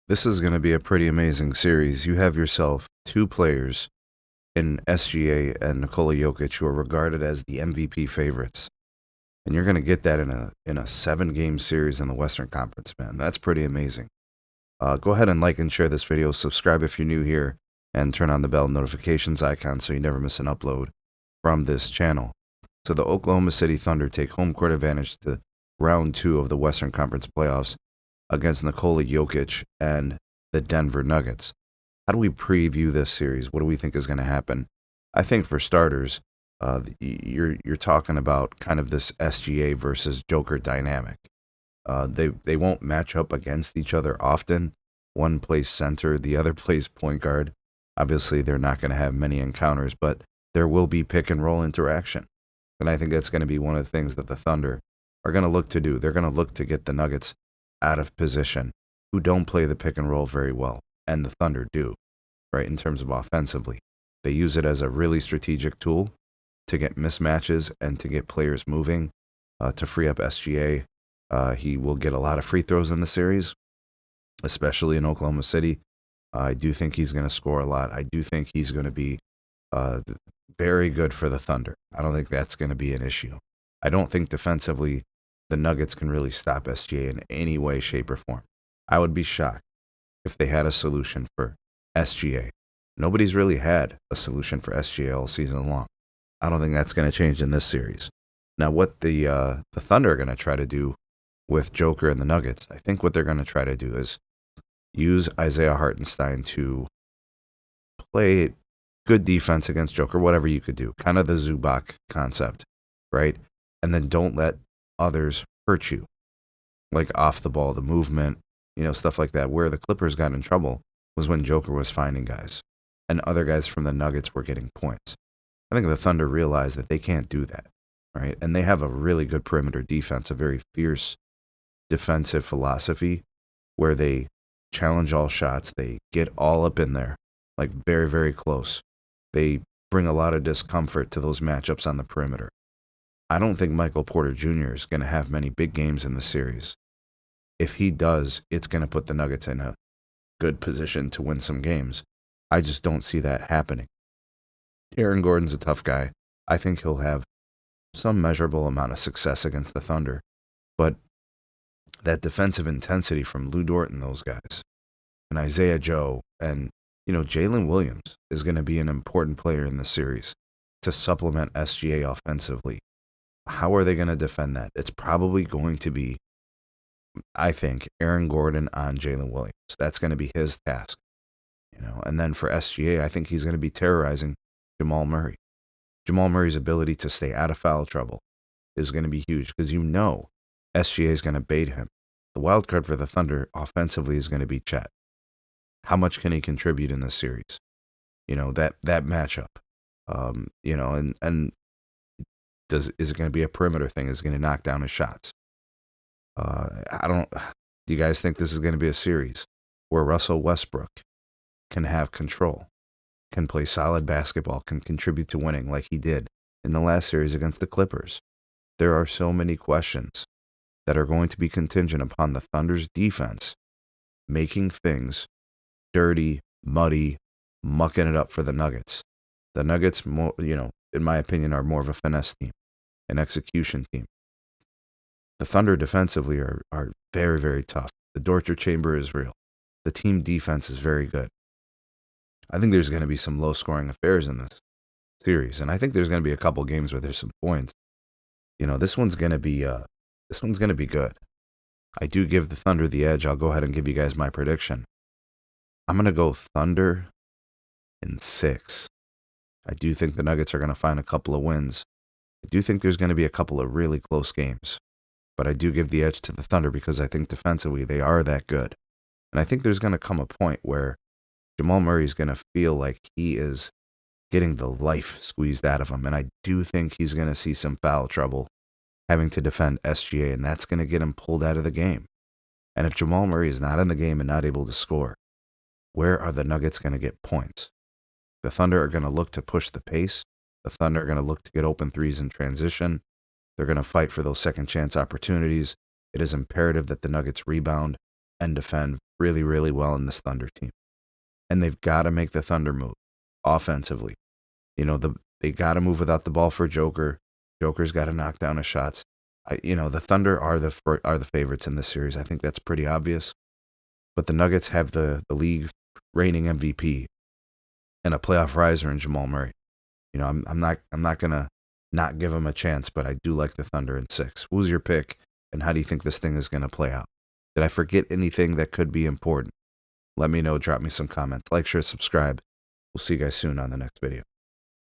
This is going to be a pretty amazing series. You have yourself two players in SGA and Nikola Jokic who are regarded as the MVP favorites. And you're going to get that in a 7-game series in the Western Conference, man. That's pretty amazing. Go ahead and like and share this video. Subscribe if you're new here, and turn on the bell notifications icon so you never miss an upload from this channel. So the Oklahoma City Thunder take home court advantage to round 2 of the Western Conference playoffs against Nikola Jokic and the Denver Nuggets. How do we preview this series? What do we think is going to happen? I think for starters, you're talking about kind of this SGA versus Joker dynamic. They won't match up against each other often. One plays center, the other plays point guard. Obviously, they're not going to have many encounters, but there will be pick and roll interaction. And I think that's going to be one of the things that the Thunder are going to look to do. They're going to look to get the Nuggets out of position, who don't play the pick and roll very well, and the Thunder do, right, in terms of offensively. They use it as a really strategic tool to get mismatches and to get players moving, to free up SGA. He will get a lot of free throws in the series, especially in Oklahoma City. I do think he's going to score a lot. I do think he's going to be very good for the Thunder. I don't think that's going to be an issue. I don't think defensively the Nuggets can really stop SGA in any way, shape, or form. I would be shocked if they had a solution for SGA. Nobody's really had a solution for SGA all season long. I don't think that's going to change in this series. Now, what the Thunder are going to try to do with Joker and the Nuggets, I think what they're going to try to do is use Isaiah Hartenstein to play good defense against Joker, whatever you could do, kind of the Zubac concept, right? And then don't let others hurt you, like off the ball, the movement, stuff like that. Where the Clippers got in trouble was when Joker was finding guys and other guys from the Nuggets were getting points. I think the Thunder realized that they can't do that, right? And they have a really good perimeter defense, a very fierce defensive philosophy where they challenge all shots. They get all up in there, like very, very close. They bring a lot of discomfort to those matchups on the perimeter. I don't think Michael Porter Jr. is going to have many big games in the series. If he does, it's going to put the Nuggets in a good position to win some games. I just don't see that happening. Aaron Gordon's a tough guy. I think he'll have some measurable amount of success against the Thunder. But that defensive intensity from Lou Dort and those guys, and Isaiah Joe, and Jalen Williams is going to be an important player in the series to supplement SGA offensively. How are they going to defend that? It's probably going to be, I think, Aaron Gordon on Jalen Williams. That's going to be his task. And then for SGA, I think he's going to be terrorizing Jamal Murray. Jamal Murray's ability to stay out of foul trouble is going to be huge because SGA is going to bait him. The wild card for the Thunder offensively is going to be Chet. How much can he contribute in this series? That matchup. And is it going to be a perimeter thing? Is it going to knock down his shots? Do you guys think this is going to be a series where Russell Westbrook can have control, can play solid basketball, can contribute to winning like he did in the last series against the Clippers? There are so many questions that are going to be contingent upon the Thunder's defense making things dirty, muddy, mucking it up for the Nuggets. The Nuggets, in my opinion, are more of a finesse team, an execution team. The Thunder defensively are very, very tough. The torture chamber is real. The team defense is very good. I think there's going to be some low-scoring affairs in this series, and I think there's going to be a couple games where there's some points. This one's going to be good. I do give the Thunder the edge. I'll go ahead and give you guys my prediction. I'm going to go Thunder in 6. I do think the Nuggets are going to find a couple of wins. I do think there's going to be a couple of really close games. But I do give the edge to the Thunder because I think defensively they are that good. And I think there's going to come a point where Jamal Murray is going to feel like he is getting the life squeezed out of him. And I do think he's going to see some foul trouble having to defend SGA, and that's going to get him pulled out of the game. And if Jamal Murray is not in the game and not able to score, where are the Nuggets going to get points? The Thunder are going to look to push the pace. The Thunder are going to look to get open threes in transition. They're going to fight for those second chance opportunities. It is imperative that the Nuggets rebound and defend really, really well in this Thunder team. And they've got to make the Thunder move offensively. You know, they got to move without the ball for Joker. Joker's got to knock down his shots. The Thunder are the favorites in this series. I think that's pretty obvious. But the Nuggets have the league reigning MVP and a playoff riser in Jamal Murray. You know, I'm not gonna not give them a chance, but I do like the Thunder in 6. Who's your pick, and how do you think this thing is gonna play out? Did I forget anything that could be important? Let me know. Drop me some comments. Like, share, subscribe. We'll see you guys soon on the next video.